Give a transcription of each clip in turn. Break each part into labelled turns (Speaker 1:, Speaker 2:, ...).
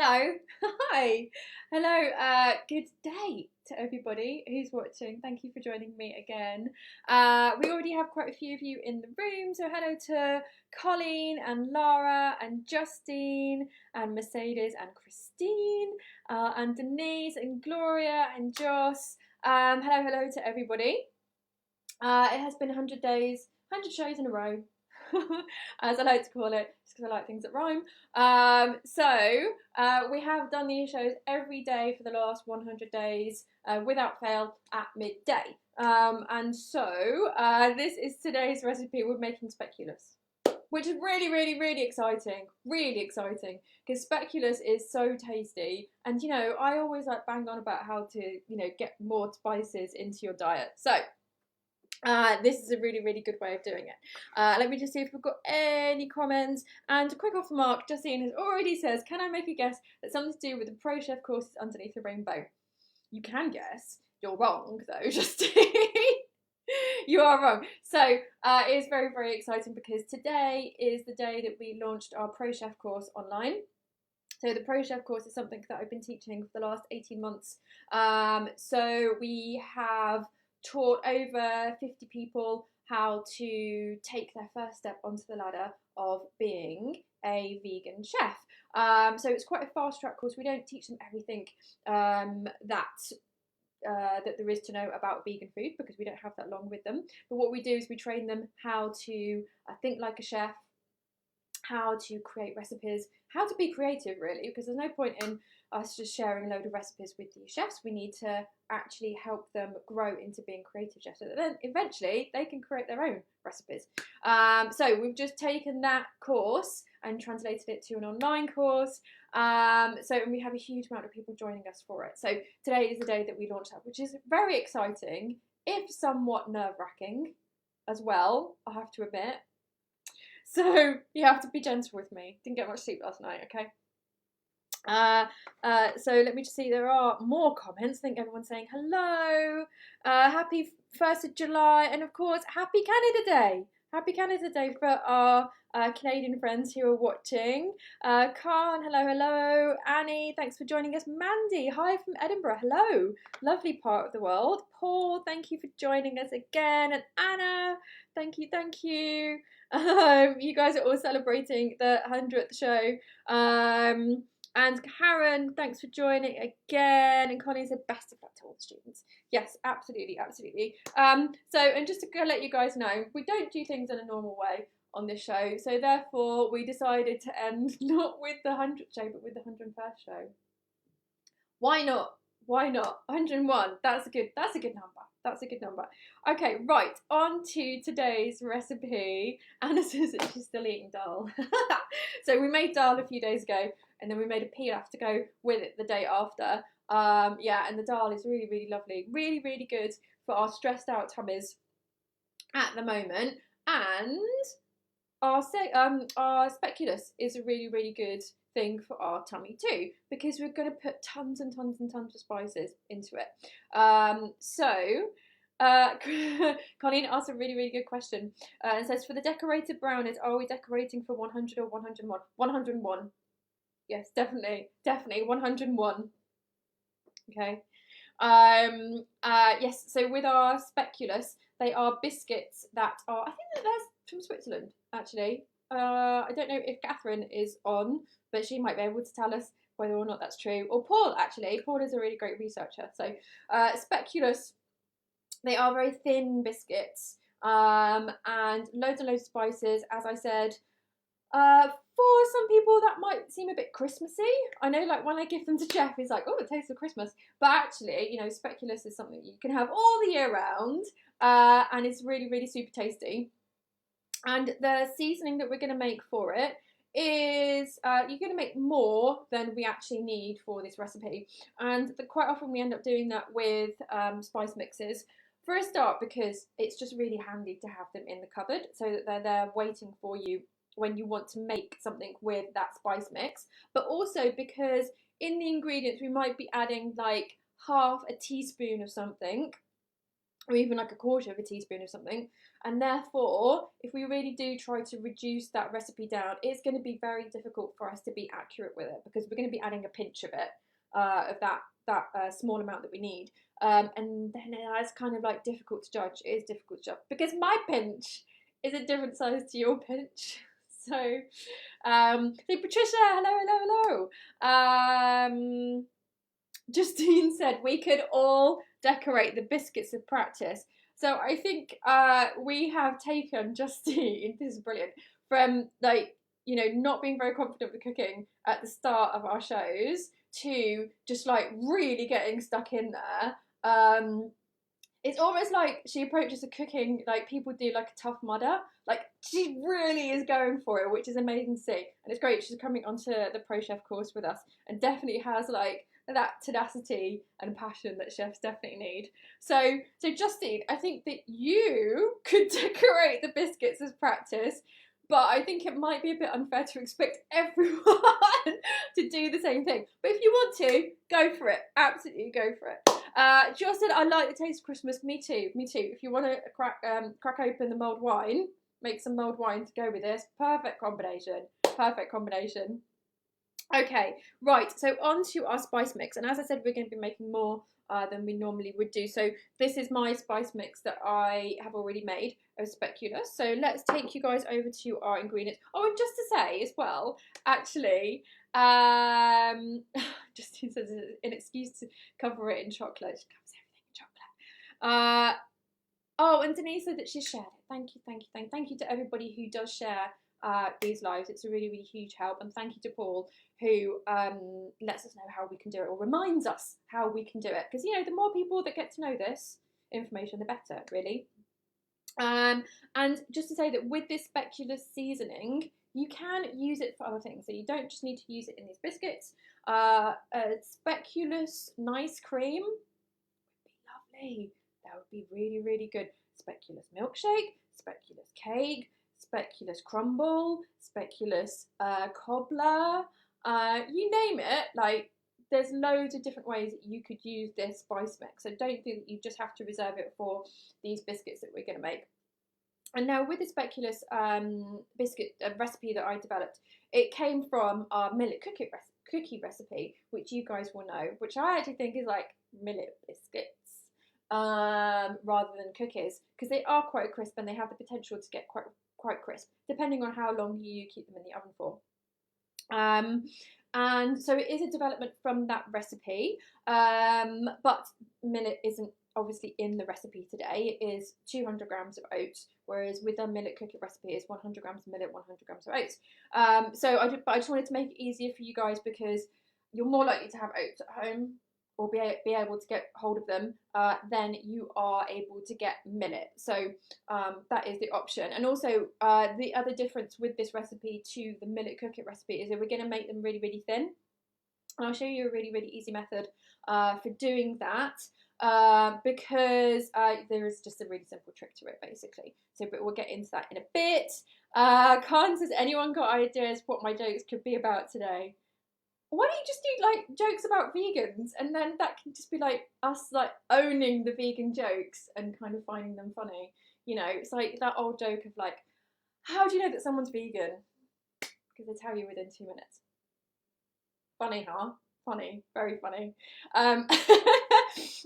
Speaker 1: Hello. Hi. Hello. Good day to everybody who's watching. Thank you for joining me again. We already have quite a few of you in the room. So hello to Colleen and Lara and Justine and Mercedes and Christine and Denise and Gloria and Joss. Hello to everybody. It has been 100 days, 100 shows in a row, as I like to call it, just because I like things that rhyme. We have done these shows every day for the last 100 days, without fail, at midday. This is today's recipe. We're making speculoos, which is really exciting, because speculoos is so tasty. And I always like bang on about how to get more spices into your diet. So this is a really good way of doing it. Let me just see if we've got any comments. And quick off the mark, Justine has already says, can I make a guess that something to do with the Pro Chef courses underneath the rainbow? You can guess. You're wrong though, Justine. You are wrong. So it is very exciting because today is the day that we launched our Pro Chef course online. So the Pro Chef course is something that I've been teaching for the last 18 months. So we have taught over 50 people how to take their first step onto the ladder of being a vegan chef. So it's quite a fast track course. We don't teach them everything that there is to know about vegan food, because we don't have that long with them. But what we do is we train them how to think like a chef, how to create recipes, how to be creative, really, because there's no point in us just sharing a load of recipes with the chefs. We need to actually help them grow into being creative chefs, so that then eventually they can create their own recipes. So we've just taken that course and translated it to an online course. And we have a huge amount of people joining us for it. So today is the day that we launched that, which is very exciting, if somewhat nerve-wracking as well, I have to admit. So you have to be gentle with me. Didn't get much sleep last night, okay? So let me just see, there are more comments. I think everyone's saying hello, happy 1st of July, and of course happy Canada Day. Happy Canada Day for our Canadian friends who are watching. Khan, hello. Annie, thanks for joining us. Mandy, hi from Edinburgh, hello. Lovely part of the world. Paul, thank you for joining us again. And Anna, thank you. You guys are all celebrating the 100th show. And Karen, thanks for joining again. And Connie said, best of luck to all the students. Yes, absolutely. And just to let you guys know, we don't do things in a normal way on this show. So therefore, we decided to end not with the 100th show, but with the 101st show. Why not? 101. That's a good number. Okay, right, on to today's recipe. Anna says that she's still eating dal. So we made dal a few days ago, and then we made a pilaf to go with it the day after. And the dal is really lovely. Really good for our stressed out tummies at the moment. And our speculoos is a really good thing for our tummy too, because we're going to put tons and tons of spices into it. Colleen asked a really good question and says, for the decorated brownies, are we decorating for 100 or 101? 101. Yes, definitely 101. Okay. Yes, so with our speculoos, they are biscuits that are, I think that they're from Switzerland, actually. I don't know if Catherine is on, but she might be able to tell us whether or not that's true. Or Paul, actually. Paul is a really great researcher. So speculoos, they are very thin biscuits, and loads of spices, as I said. For some people that might seem a bit Christmassy. I know, like, when I give them to Jeff, he's like, oh, it tastes of Christmas. But actually, speculoos is something you can have all the year round, and it's really super tasty. And the seasoning that we're going to make for it is, you're going to make more than we actually need for this recipe. And quite often we end up doing that with spice mixes. For a start, because it's just really handy to have them in the cupboard, so that they're there waiting for you when you want to make something with that spice mix. But also because in the ingredients we might be adding like half a teaspoon of something, or even like a quarter of a teaspoon of something. And therefore, if we really do try to reduce that recipe down, it's going to be very difficult for us to be accurate with it, because we're going to be adding a pinch of it, of that small amount that we need. And then it's kind of like difficult to judge. It is difficult to judge because my pinch is a different size to your pinch. So, hey Patricia, hello. Justine said we could all decorate the biscuits of practice. So I think we have taken Justine, this is brilliant, from like, you know, not being very confident with cooking at the start of our shows to just like really getting stuck in there. It's almost like she approaches the cooking like people do, like a tough mudder. Like she really is going for it, which is amazing to see. And it's great she's coming onto the Pro Chef course with us, and definitely has like that tenacity and passion that chefs definitely need. So Justine, I think that you could decorate the biscuits as practice, but I think it might be a bit unfair to expect everyone to do the same thing. But if you want to, go for it. Absolutely go for it. Josh said, I like the taste of Christmas. Me too. If you want to crack open the mulled wine, make some mulled wine to go with this. Perfect combination. Okay, right, so on to our spice mix. And as I said, we're going to be making more than we normally would do. So this is my spice mix that I have already made of Speculoos. So let's take you guys over to our ingredients. Oh, and just to say as well, actually, Justine says it's an excuse to cover it in chocolate. She covers everything in chocolate. Oh, and Denise said that she shared it. Thank you to everybody who does share these lives. It's a really huge help, and thank you to Paul, who lets us know how we can do it, or reminds us how we can do it, because you know, the more people that get to know this information, the better, really. And just to say that with this Speculoos seasoning, you can use it for other things, so you don't just need to use it in these biscuits. Speculoos nice cream would be lovely. That would be really good. Speculoos milkshake, Speculoos cake, Speculoos crumble, Speculoos cobbler, you name it. Like, there's loads of different ways that you could use this spice mix. So don't think that you just have to reserve it for these biscuits that we're going to make. And now with the Speculoos biscuit recipe that I developed, it came from our millet cookie recipe, which you guys will know, which I actually think is like millet biscuits rather than cookies, because they are quite crisp and they have the potential to get quite crisp, depending on how long you keep them in the oven for. And so it is a development from that recipe, but millet isn't obviously in the recipe today. It is 200 grams of oats, whereas with the millet cookie recipe it's 100 grams of millet, 100 grams of oats. But I just wanted to make it easier for you guys, because you're more likely to have oats at home, or be able to get hold of them, then you are able to get millet. So that is the option. And also the other difference with this recipe to the millet cookie recipe is that we're going to make them really thin. And I'll show you a really easy method for doing that, because there is just a really simple trick to it, basically. So, but we'll get into that in a bit. Khan says, anyone got ideas what my jokes could be about today? Why don't you just do like jokes about vegans, and then that can just be like us like owning the vegan jokes and kind of finding them funny. You know, it's like that old joke of like, how do you know that someone's vegan? Because they tell you within 2 minutes. Funny, huh? Funny, very funny.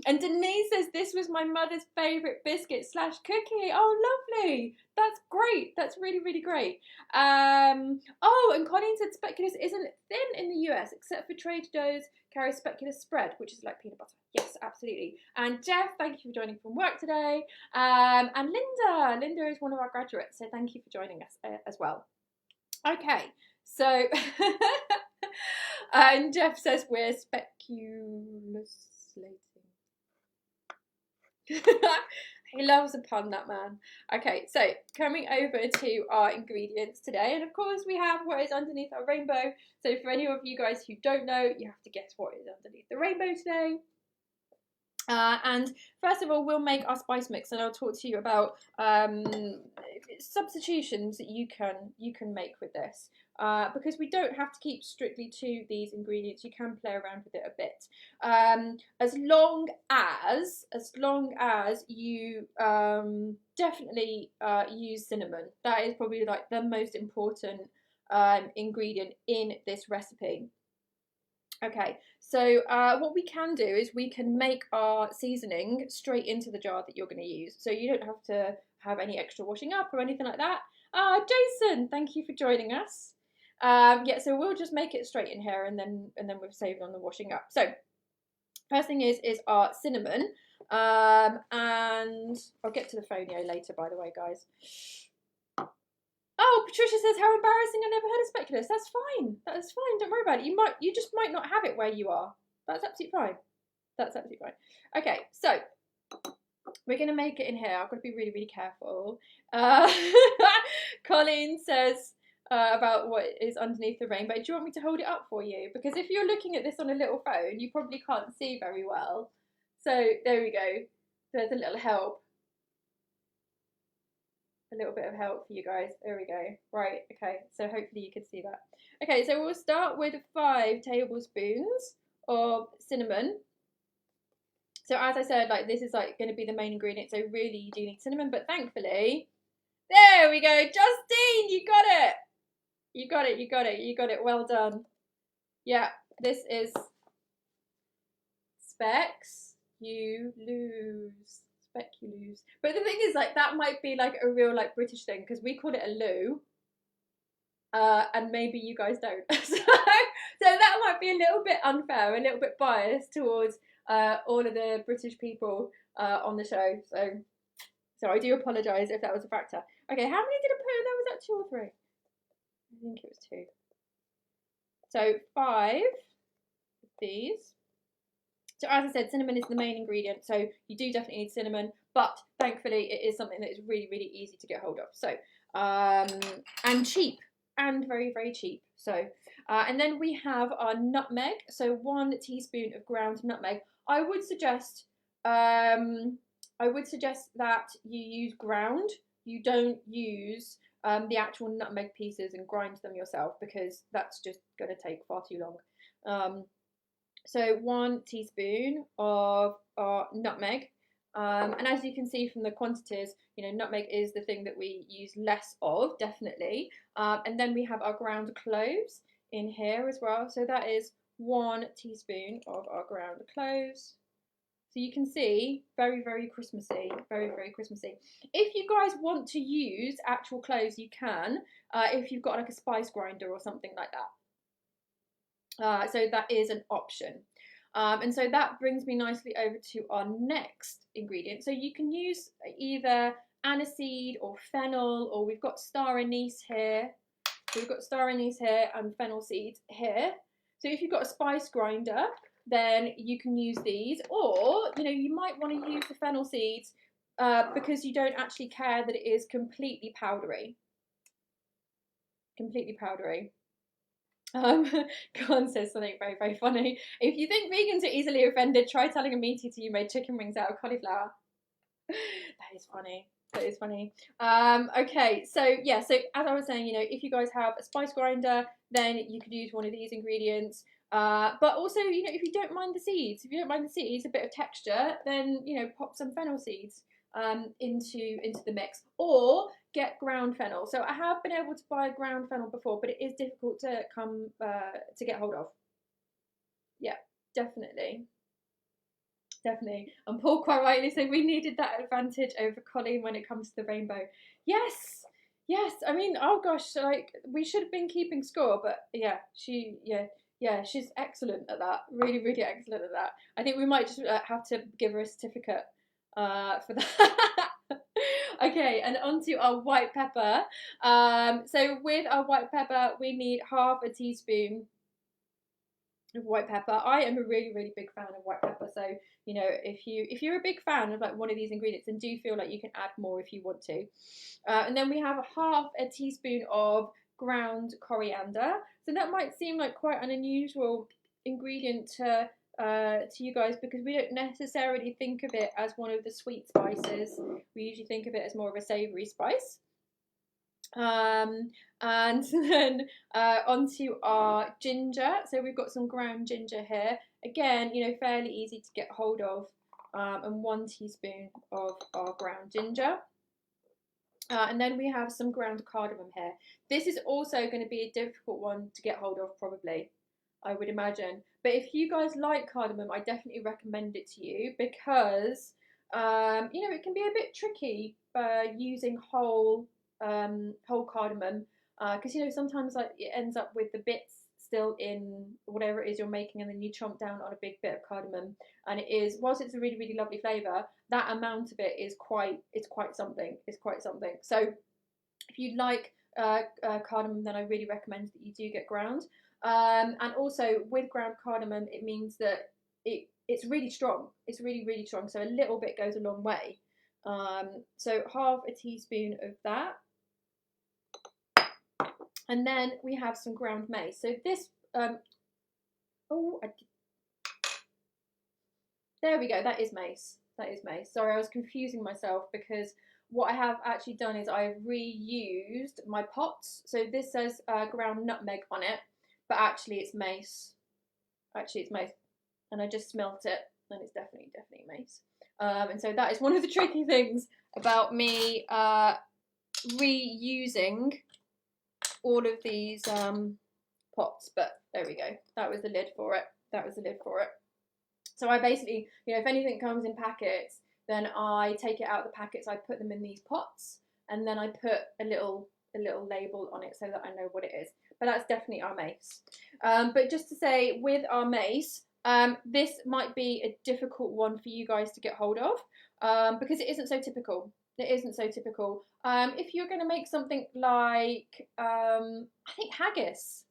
Speaker 1: And Denise says, this was my mother's favourite biscuit / cookie. Oh, lovely. That's great. That's really great. Oh, and Colleen said Speculoos isn't thin in the US, except for Trader Joe's carries Speculoos spread, which is like peanut butter. Yes, absolutely. And Jeff, thank you for joining from work today. And Linda is one of our graduates, so thank you for joining us as well. Okay, so... And Jeff says we're speculating. He loves a pun, that man. Okay, so coming over to our ingredients today, and of course we have what is underneath our rainbow. So for any of you guys who don't know, you have to guess what is underneath the rainbow today. And first of all, we'll make our spice mix, and I'll talk to you about substitutions that you can make with this. Because we don't have to keep strictly to these ingredients, you can play around with it a bit. As long as you definitely use cinnamon. That is probably like the most important ingredient in this recipe. Okay, so what we can do is we can make our seasoning straight into the jar that you're going to use. So you don't have to have any extra washing up or anything like that. Jason, thank you for joining us. Yeah, so we'll just make it straight in here, and then we've saved on the washing up. So first thing is our cinnamon, and I'll get to the fonio later, by the way, guys. Oh, Patricia says, how embarrassing, I never heard of speculoos. That's fine. That's fine. Don't worry about it. You just might not have it where you are. That's absolutely fine. That's absolutely fine. Okay, so we're going to make it in here. I've got to be really, really careful. Colleen says about what is underneath the rainbow. Do you want me to hold it up for you? Because if you're looking at this on a little phone, you probably can't see very well. So there we go. There's a little help. A little bit of help for you guys. There we go. Right, okay, so hopefully you can see that. Okay, so we'll start with 5 tablespoons of cinnamon. So as I said, like, this is like going to be the main ingredient, so really you do need cinnamon, but thankfully, there we go. Justine, you got it. You got it, you got it, you got it. Well done. Yeah, this is Speculoos. Speculoos. But the thing is, like, that might be like a real like British thing, because we call it a loo, and maybe you guys don't. So that might be a little bit unfair, a little bit biased towards all of the British people on the show. So I do apologise if that was a factor. Okay, how many did I put in there? Was that 2 or 3? I think it was 2. So 5 of these. So as I said, cinnamon is the main ingredient, so you do definitely need cinnamon, but thankfully it is something that is really, really easy to get hold of. So, and cheap, and very, very cheap. So, and then we have our nutmeg, so 1 teaspoon of ground nutmeg. I would suggest that you use ground. You don't use the actual nutmeg pieces and grind them yourself, because that's just going to take far too long. So 1 teaspoon of our nutmeg, and as you can see from the quantities, you know, nutmeg is the thing that we use less of, definitely. And then we have our ground cloves in here as well. So that is 1 teaspoon of our ground cloves. So you can see, very, very Christmassy, very, very Christmassy. If you guys want to use actual cloves, you can, if you've got like a spice grinder or something like that. So that is an option. And so that brings me nicely over to our next ingredient. So you can use either aniseed or fennel, or we've got star anise here. So we've got star anise here and fennel seeds here. So if you've got a spice grinder, then you can use these, or you know, you might want to use the fennel seeds because you don't actually care that it is completely powdery. Completely powdery. Khan says something very, very funny. If you think vegans are easily offended, try telling a meat eater you made chicken wings out of cauliflower. That is funny. That is funny. Okay, so yeah, so as I was saying, you know, if you guys have a spice grinder, then you could use one of these ingredients. But also, you know, if you don't mind the seeds, a bit of texture, then, you know, pop some fennel seeds into the mix, or get ground fennel. So I have been able to buy ground fennel before, but it is difficult to to get hold of. Yeah, definitely. Definitely. And Paul quite rightly said we needed that advantage over Colleen when it comes to the rainbow. Yes, yes. I mean, oh gosh, like we should have been keeping score, but yeah, she's excellent at that. Really, really excellent at that. I think we might just have to give her a certificate for that. Okay, and onto our white pepper. So with our white pepper, we need half a teaspoon of white pepper. I am a really, really big fan of white pepper. So, you know, if you're a big fan of like one of these ingredients, then do feel like you can add more if you want to. And then we have half a teaspoon of ground coriander. So that might seem like quite an unusual ingredient to to you guys because we don't necessarily think of it as one of the sweet spices. We usually think of it as more of a savoury spice. And then onto our ginger. So we've got some ground ginger here. Again, you know, fairly easy to get hold of. And 1 teaspoon of our ground ginger. And then we have some ground cardamom here. This is also going to be a difficult one to get hold of, probably, I would imagine. But if you guys like cardamom, I definitely recommend it to you because, you know, it can be a bit tricky using whole cardamom because, you know, sometimes like it ends up with the bits still in whatever it is you're making, and then you chomp down on a big bit of cardamom, and it is, whilst it's a really, really lovely flavour, that amount of it is quite something. It's quite something. So if you like cardamom, then I really recommend that you do get ground. And also with ground cardamom, it means that it's really strong. It's really, really strong. So a little bit goes a long way. So half a teaspoon of that. And then we have some ground mace. So this, there we go. That is mace. That is mace. Sorry, I was confusing myself because what I have actually done is I've reused my pots. So this says ground nutmeg on it, but actually it's mace. Actually it's mace. And I just smelt it, and it's definitely mace. And so that is one of the tricky things about me reusing all of these pots, but there we go. That was the lid for it. That was the lid for it. So I basically, you know, if anything comes in packets, then I take it out of the packets, I put them in these pots, and then I put a little label on it so that I know what it is. But that's definitely our mace. But just to say, with our mace, this might be a difficult one for you guys to get hold of because it isn't so typical. It isn't so typical. If you're going to make something like, I think haggis.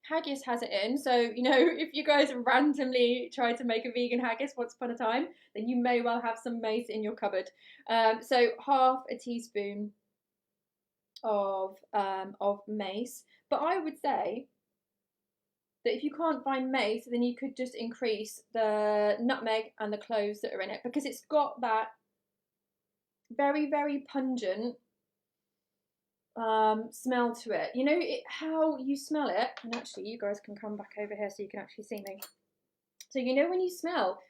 Speaker 1: Haggis has it in. So, you know, if you guys randomly try to make a vegan haggis once upon a time, then you may well have some mace in your cupboard. So half a teaspoon of mace. But I would say that if you can't find mace, then you could just increase the nutmeg and the cloves that are in it because it's got that very, very pungent smell to it. You know how you smell it, and actually you guys can come back over here so you can actually see me. So you know when you smell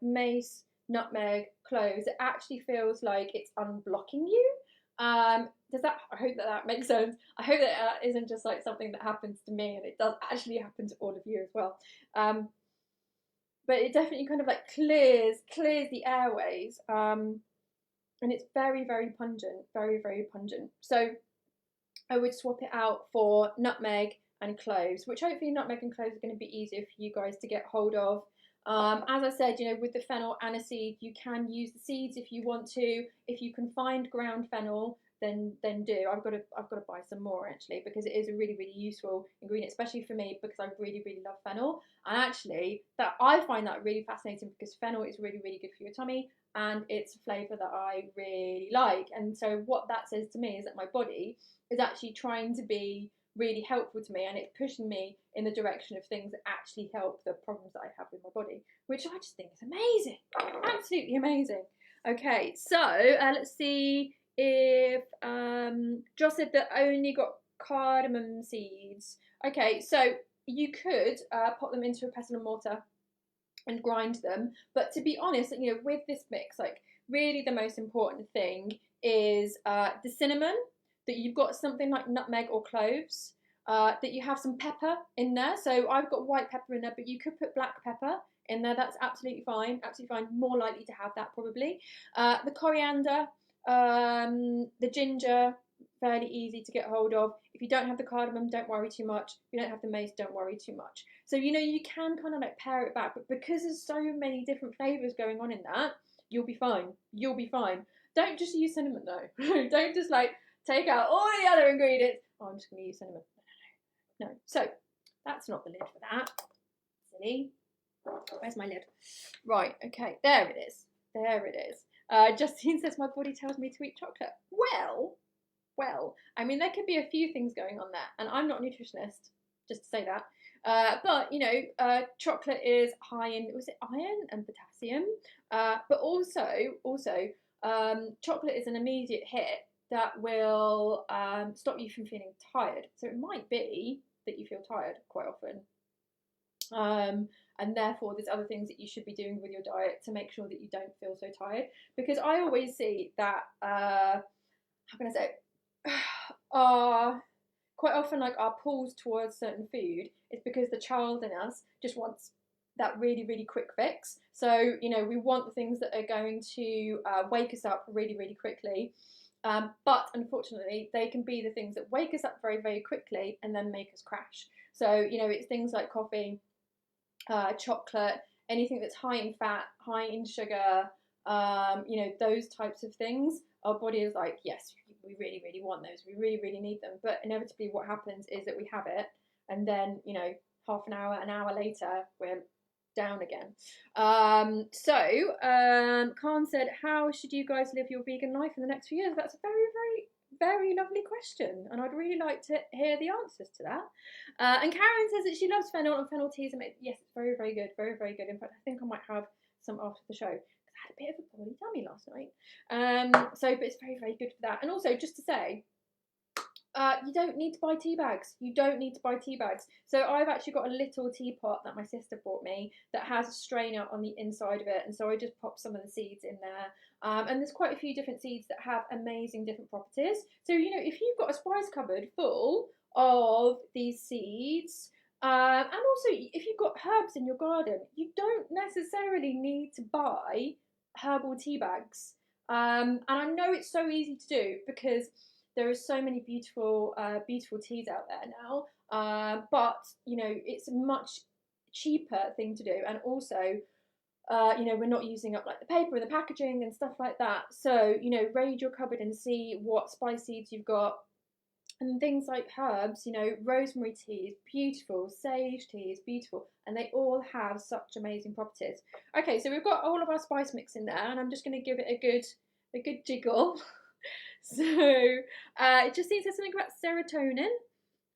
Speaker 1: mace, nutmeg, cloves, it actually feels like it's unblocking you. Does that? I hope that makes sense. I hope that isn't just like something that happens to me, and it does actually happen to all of you as well. But it definitely kind of like clears the airways. And it's very, very pungent, very, very pungent. So I would swap it out for nutmeg and cloves, which hopefully nutmeg and cloves are going to be easier for you guys to get hold of. As I said, you know, with the fennel aniseed, you can use the seeds if you want to. If you can find ground fennel, then do. I've got to buy some more actually because it is a really, really useful ingredient, especially for me because I really, really love fennel. And actually, that I find that really fascinating because fennel is really, really good for your tummy. And it's a flavour that I really like. And so what that says to me is that my body is actually trying to be really helpful to me, and it's pushing me in the direction of things that actually help the problems that I have with my body, which I just think is amazing. Absolutely amazing. Okay, so let's see if Joss said that only got cardamom seeds. Okay, so you could pop them into a pestle and mortar and grind them, but to be honest, you know, with this mix, like really the most important thing is the cinnamon, that you've got something like nutmeg or cloves, that you have some pepper in there. So I've got white pepper in there, but you could put black pepper in there. That's absolutely fine, more likely to have that probably. The coriander, the ginger, fairly easy to get hold of. If you don't have the cardamom, don't worry too much. If you don't have the mace, don't worry too much. So, you know, you can kind of like pare it back, but because there's so many different flavours going on in that, you'll be fine. You'll be fine. Don't just use cinnamon though. Don't just like take out all the other ingredients. Oh, I'm just going to use cinnamon. No. So, that's not the lid for that. Silly. Where's my lid? Right, okay. There it is. There it is. Justine says my body tells me to eat chocolate. Well, I mean, there could be a few things going on there, and I'm not a nutritionist, just to say that. But you know, chocolate is high in, was it iron and potassium? But also chocolate is an immediate hit that will stop you from feeling tired. So it might be that you feel tired quite often. And therefore there's other things that you should be doing with your diet to make sure that you don't feel so tired. Because I always see that, how can I say, quite often like our pulls towards certain food is because the child in us just wants that really, really quick fix. So, you know, we want the things that are going to wake us up really, really quickly. But unfortunately, they can be the things that wake us up very, very quickly and then make us crash. So, you know, it's things like coffee, chocolate, anything that's high in fat, high in sugar, you know, those types of things. Our body is like, yes, we really, really want those. We really, really need them. But inevitably what happens is that we have it, and then, you know, half an hour later, we're down again. Khan said, how should you guys live your vegan life in the next few years? That's a very, very, very lovely question, and I'd really like to hear the answers to that. And Karen says that she loves fennel and fennel teas. Yes, it's very, very good, very, very good. In fact, I think I might have some after the show because I had a bit of a poorly tummy last night. But it's very, very good for that. And also, just to say, you don't need to buy tea bags. You don't need to buy tea bags. So I've actually got a little teapot that my sister bought me that has a strainer on the inside of it, and so I just pop some of the seeds in there. And there's quite a few different seeds that have amazing different properties. So, you know, if you've got a spice cupboard full of these seeds, and also if you've got herbs in your garden, you don't necessarily need to buy herbal tea bags. And I know it's so easy to do because there are so many beautiful, beautiful teas out there now. But you know, it's a much cheaper thing to do, and also, you know, we're not using up like the paper and the packaging and stuff like that. So, you know, raid your cupboard and see what spice seeds you've got. And things like herbs, you know, rosemary tea is beautiful, sage tea is beautiful, and they all have such amazing properties. Okay, so we've got all of our spice mix in there, and I'm just going to give it a good jiggle. So it just says something about serotonin.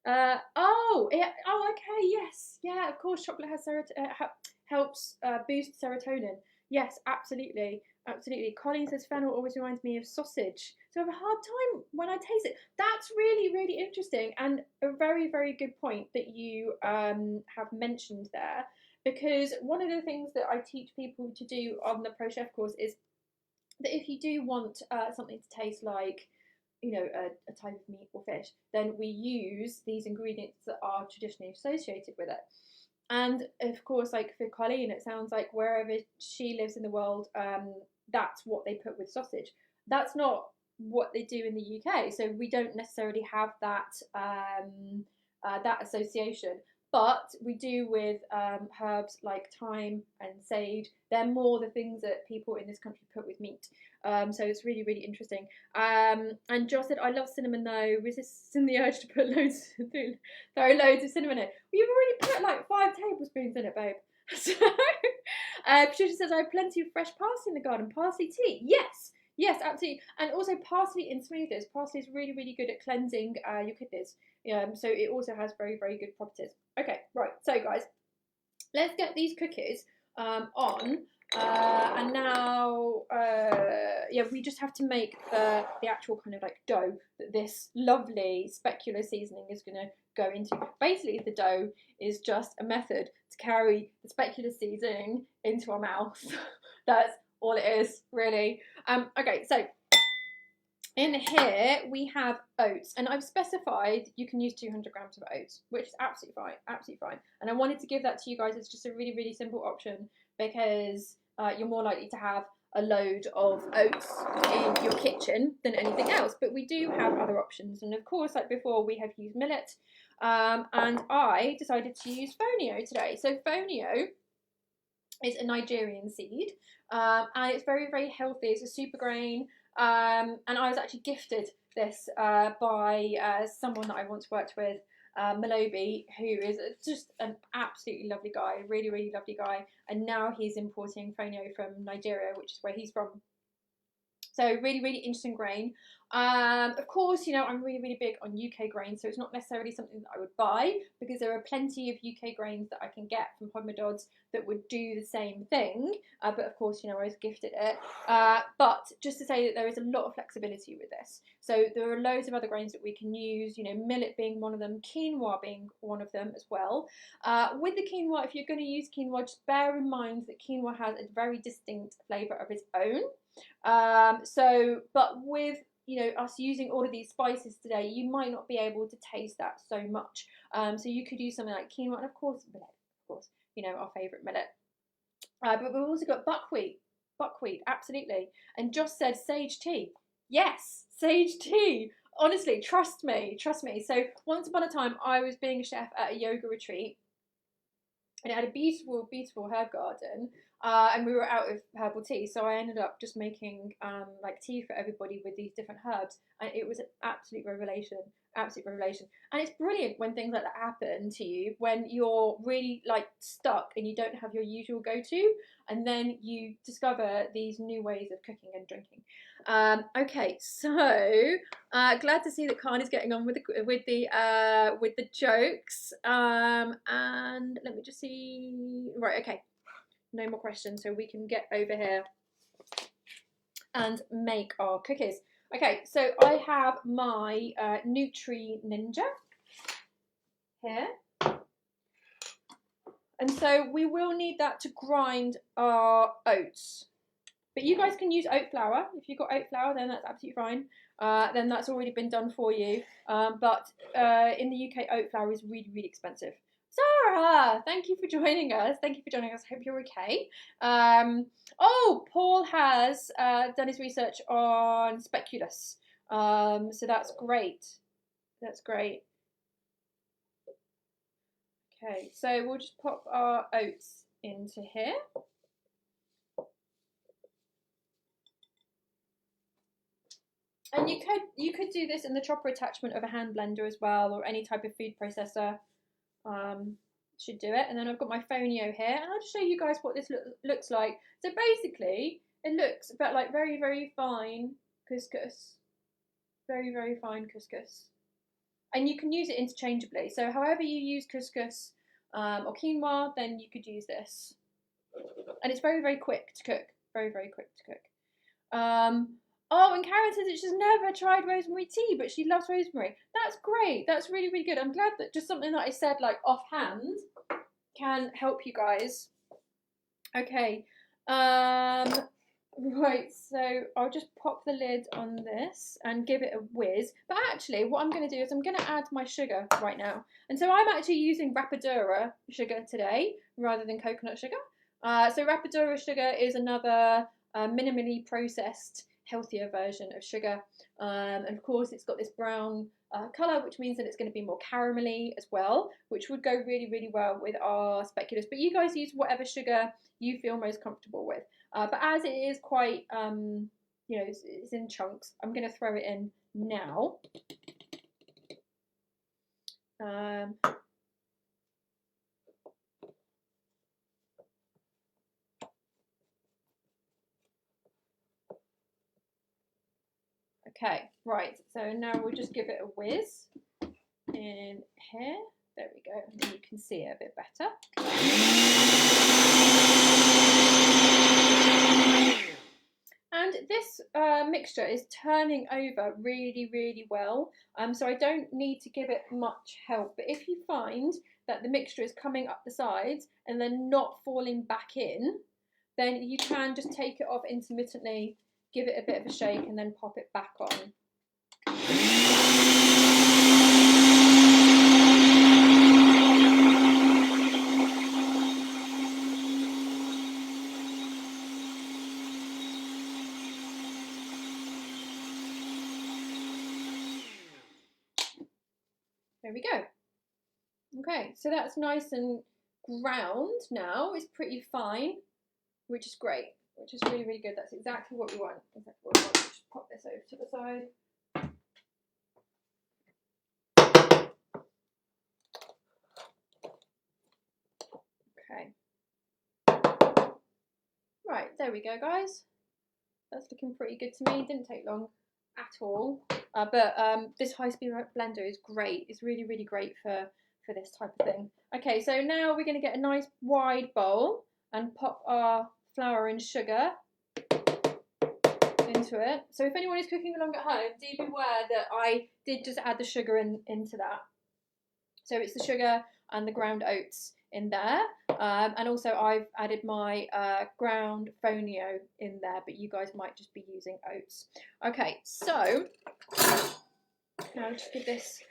Speaker 1: Okay, yes, yeah, of course, chocolate has helps boost serotonin. Yes, absolutely, absolutely. Colleen says fennel always reminds me of sausage, so I have a hard time when I taste it. That's really, really interesting, and a very, very good point that you have mentioned there, because one of the things that I teach people to do on the Pro Chef course is that if you do want something to taste like, you know, a type of meat or fish, then we use these ingredients that are traditionally associated with it. And of course, like for Colleen, it sounds like wherever she lives in the world, that's what they put with sausage. That's not what they do in the UK, so we don't necessarily have that that association. But we do with herbs like thyme and sage. They're more the things that people in this country put with meat. So it's really, really interesting. And Josh said, I love cinnamon though, resisting the urge to put throw loads of cinnamon in. Well, you've already put like 5 tablespoons in it, babe. So, Patricia says, I have plenty of fresh parsley in the garden. Parsley tea, yes. Yes, absolutely. And also parsley in smoothies. Parsley is really, really good at cleansing your kidneys. So it also has very, very good properties. Okay, right. So guys, let's get these cookies on. And now, yeah, we just have to make the actual kind of like dough that this lovely specular seasoning is going to go into. Basically, the dough is just a method to carry the specular seasoning into our mouth. That's all it is, really. Okay, so in here we have oats, and I've specified you can use 200 grams of oats, which is absolutely fine, absolutely fine. And I wanted to give that to you guys as just a really, really simple option because you're more likely to have a load of oats in your kitchen than anything else. But we do have other options, and of course, like before, we have used millet, and I decided to use fonio today. So fonio is a Nigerian seed, and it's very, very healthy. It's a super grain, and I was actually gifted this by someone that I once worked with, Malobi, who is just an absolutely lovely guy, really, really lovely guy, and now he's importing fonio from Nigeria, which is where he's from. So really, really interesting grain. Of course, you know, I'm really, really big on UK grains, so it's not necessarily something that I would buy, because there are plenty of UK grains that I can get from Hodmedod's that would do the same thing. But of course, you know, I was gifted it. But just to say that there is a lot of flexibility with this. So there are loads of other grains that we can use, you know, millet being one of them, quinoa being one of them as well. With the quinoa, if you're going to use quinoa, just bear in mind that quinoa has a very distinct flavour of its own. But with, you know, us using all of these spices today, you might not be able to taste that so much. So you could use something like quinoa, and of course millet, of course, you know, our favourite millet. But we've also got buckwheat, absolutely. And Josh said sage tea. Yes, sage tea. Honestly, trust me. So once upon a time, I was being a chef at a yoga retreat, and it had a beautiful, beautiful herb garden. And we were out of herbal tea, so I ended up just making like tea for everybody with these different herbs, and it was an absolute revelation. And it's brilliant when things like that happen to you, when you're really like stuck and you don't have your usual go-to, and then you discover these new ways of cooking and drinking. Okay, so glad to see that Khan is getting on with the jokes. And let me just see. Right, okay. No more questions, so we can get over here and make our cookies. Okay, so I have my Nutri Ninja here. And so we will need that to grind our oats. But you guys can use oat flour. If you've got oat flour, then that's absolutely fine. Then that's already been done for you. But in the UK, oat flour is really, really expensive. Sarah, thank you for joining us. I hope you're okay. Oh, Paul has done his research on Speculoos. So that's great. Okay, so we'll just pop our oats into here. And you could do this in the chopper attachment of a hand blender as well, or any type of food processor. Should do it. And then I've got my fonio here, and I'll just show you guys what this looks like. So basically, it looks a bit like very, very fine couscous. Very, very fine couscous. And you can use it interchangeably. So however you use couscous or quinoa, then you could use this. And it's very, very quick to cook. Very, very quick to cook. Oh, and Karen says that she's never tried rosemary tea, but she loves rosemary. That's great. That's really, really good. I'm glad that just something that I said like offhand can help you guys. Okay. Right, so I'll just pop the lid on this and give it a whiz. But actually, what I'm going to do is I'm going to add my sugar right now. And so I'm actually using Rapadura sugar today rather than coconut sugar. So Rapadura sugar is another minimally processed, healthier version of sugar. And of course, it's got this brown colour, which means that it's going to be more caramelly as well, which would go really, really well with our Speculoos. But you guys use whatever sugar you feel most comfortable with. But as it is quite, you know, it's in chunks, I'm going to throw it in now. Okay, right, so now we'll just give it a whiz in here. There we go, and you can see it a bit better. And this mixture is turning over really, really well. So I don't need to give it much help. But if you find that the mixture is coming up the sides and then not falling back in, then you can just take it off intermittently, give it a bit of a shake, and then pop it back on. There we go. Okay, so that's nice and ground now. It's pretty fine, which is great, which is really, really good. That's exactly what we want. Just pop this over to the side. Okay. Right, there we go, guys. That's looking pretty good to me. Didn't take long at all. But this high-speed blender is great. It's really, really great for this type of thing. Okay, so now we're going to get a nice wide bowl and pop our flour and sugar into it. So if anyone is cooking along at home, do be aware that I did just add the sugar into that. So it's the sugar and the ground oats in there, and also I've added my ground fonio in there, but you guys might just be using oats. Okay, so now just give this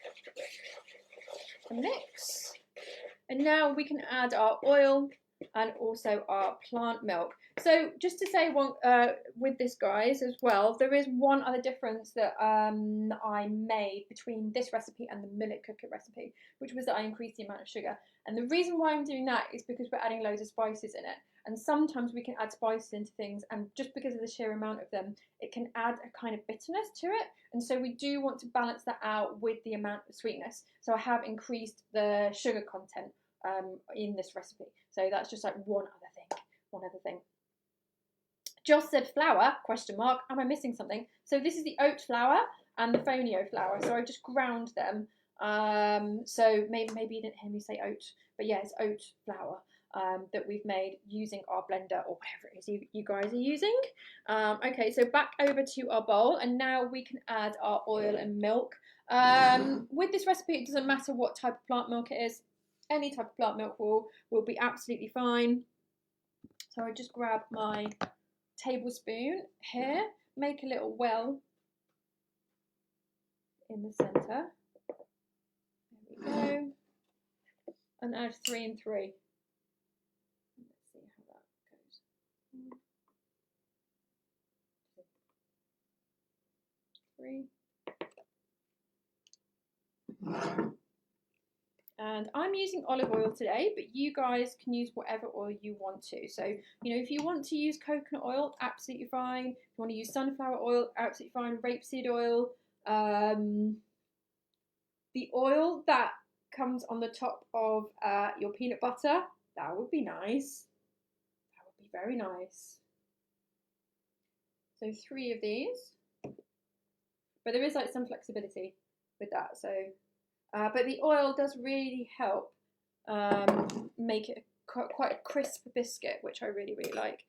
Speaker 1: a mix, and now we can add our oil and also our plant milk. So just to say one with this, guys, as well, there is one other difference that I made between this recipe and the millet cooker recipe, which was that I increased the amount of sugar. And the reason why I'm doing that is because we're adding loads of spices in it. And sometimes we can add spices into things, and just because of the sheer amount of them, it can add a kind of bitterness to it. And so we do want to balance that out with the amount of sweetness. So I have increased the sugar content in this recipe. So that's just like one other thing. Joss said flour, question mark, am I missing something? So this is the oat flour and the fonio flour. So I just ground them. So maybe you didn't hear me say oat, but yeah, it's oat flour that we've made using our blender or whatever it is you guys are using. Okay, so back over to our bowl, and now we can add our oil and milk. With this recipe, it doesn't matter what type of plant milk it is. Any type of plant milk will be absolutely fine. So I just grab my tablespoon here, make a little well in the centre. There we go. And add 3 and 3. Let's see how that goes. 3. And I'm using olive oil today, but you guys can use whatever oil you want to. So, you know, if you want to use coconut oil, absolutely fine. If you want to use sunflower oil, absolutely fine. Rapeseed oil. The oil that comes on the top of your peanut butter, that would be nice. That would be very nice. So 3 of these. But there is like some flexibility with that, so... but the oil does really help make it quite a crisp biscuit, which I really, really like.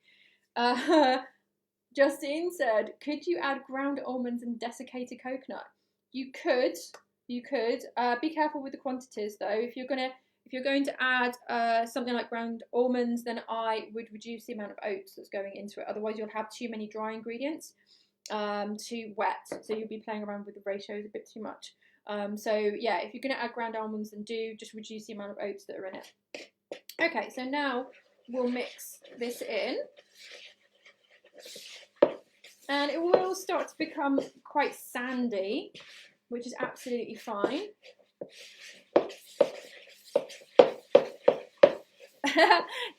Speaker 1: Justine said, could you add ground almonds and desiccated coconut? You could. Be careful with the quantities though. If you're going to add something like ground almonds, then I would reduce the amount of oats that's going into it. Otherwise, you'll have too many dry ingredients, too wet. So you'll be playing around with the ratios a bit too much. So yeah, if you're going to add ground almonds, then do just reduce the amount of oats that are in it. Okay, so now we'll mix this in, and it will start to become quite sandy, which is absolutely fine.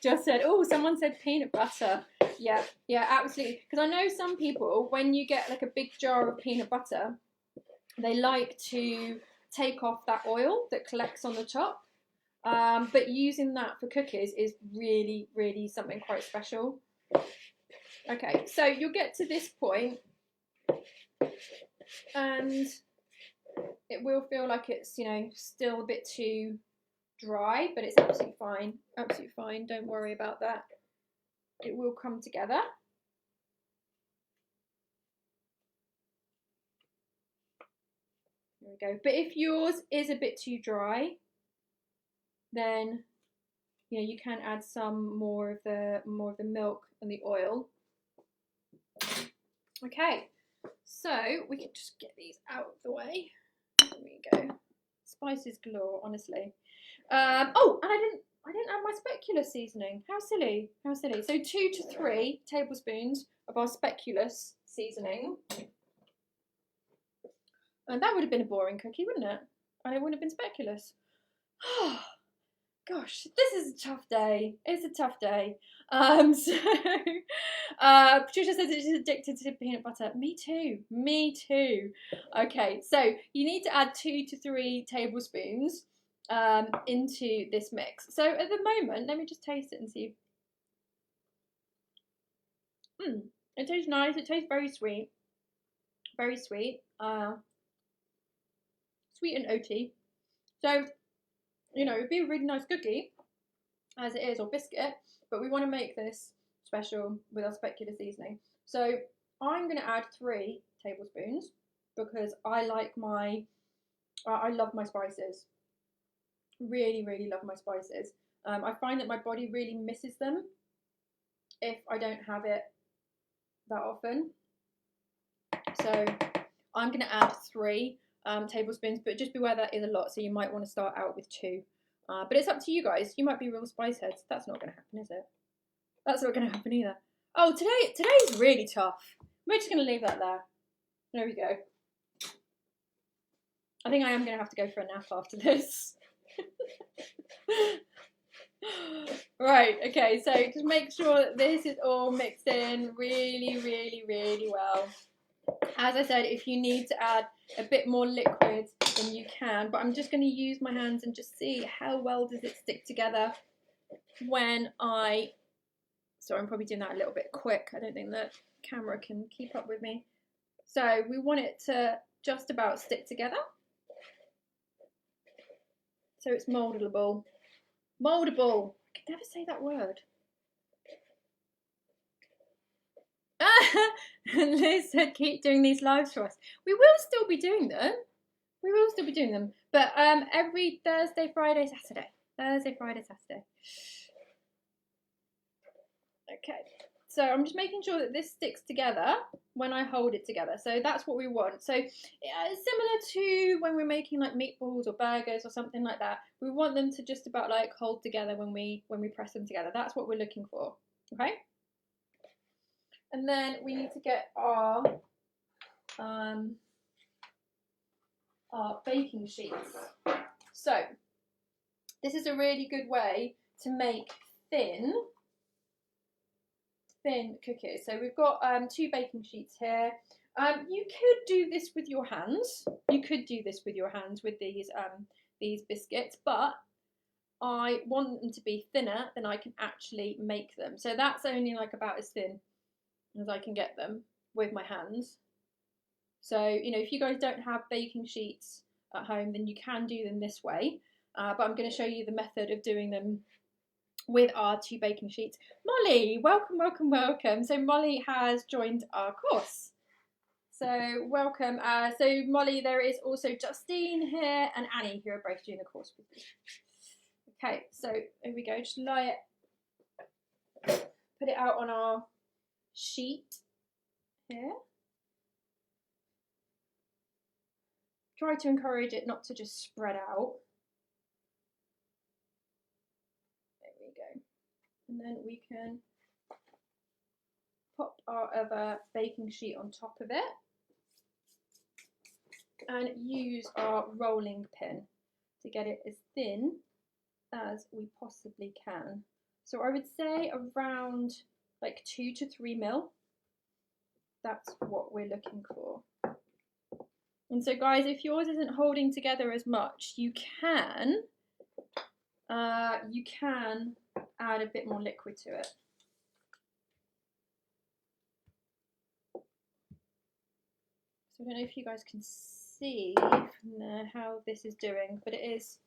Speaker 1: Just said, oh, someone said peanut butter. Yeah, absolutely. Because I know some people, when you get like a big jar of peanut butter, they like to take off that oil that collects on the top, but using that for cookies is really, really something quite special. Okay, so you'll get to this point, and it will feel like it's, you know, still a bit too dry, but it's absolutely fine, don't worry about that. It will come together. There we go. But if yours is a bit too dry, then you know you can add some more of the milk and the oil. Okay, so we can just get these out of the way. There we go. Spices galore, honestly. Oh, and I didn't add my speculoos seasoning. How silly! So 2 to 3 tablespoons of our speculoos seasoning. And that would have been a boring cookie, wouldn't it? And it wouldn't have been speculoos. Oh, gosh, this is a tough day. It's a tough day. So Patricia says that she's addicted to peanut butter. Me too. Okay, so you need to add 2 to 3 tablespoons into this mix. So at the moment, let me just taste it and see. It tastes nice. It tastes very sweet. Very sweet. Sweet and oaty. So, you know, it'd be a really nice cookie, as it is, or biscuit, but we want to make this special with our specular seasoning. So I'm going to add 3 tablespoons because I like I love my spices. Really, really love my spices. I find that my body really misses them if I don't have it that often. So I'm going to add 3 tablespoons, but just beware that is a lot, so you might want to start out with 2. But it's up to you guys. You might be real spice heads. That's not going to happen, is it? That's not going to happen either. Oh, today's really tough. We're just going to leave that there. There we go. I think I am going to have to go for a nap after this. Right, okay, so just make sure that this is all mixed in really, really, really well. As I said, if you need to add a bit more liquid, then you can, but I'm just going to use my hands and just see how well does it stick together when so I'm probably doing that a little bit quick. I don't think the camera can keep up with me. So we want it to just about stick together. So it's moldable. Moldable. I can never say that word. And Liz said, keep doing these lives for us. We will still be doing them. We will still be doing them. But every Thursday, Friday, Saturday. Thursday, Friday, Saturday. Okay. So I'm just making sure that this sticks together when I hold it together. So that's what we want. So it's similar to when we're making like meatballs or burgers or something like that. We want them to just about like hold together when we press them together. That's what we're looking for. Okay. And then we need to get our baking sheets. So this is a really good way to make thin cookies. So we've got 2 baking sheets here. You could do this with your hands. You could do this with your hands with these biscuits, but I want them to be thinner than I can actually make them. So that's only like about as thin as I can get them with my hands. So, you know, if you guys don't have baking sheets at home, then you can do them this way. But I'm going to show you the method of doing them with our 2 baking sheets. Molly, welcome, welcome, welcome. So Molly has joined our course. So welcome. So Molly, there is also Justine here and Annie who are both doing the course with me. Okay, so here we go. Just lie it, put it out on our sheet here. Try to encourage it not to just spread out. There we go. And then we can pop our other baking sheet on top of it and use our rolling pin to get it as thin as we possibly can. So I would say around like 2 to 3 mil. That's what we're looking for. And so guys, if yours isn't holding together as much, you can add a bit more liquid to it. So I don't know if you guys can see from there how this is doing, but it is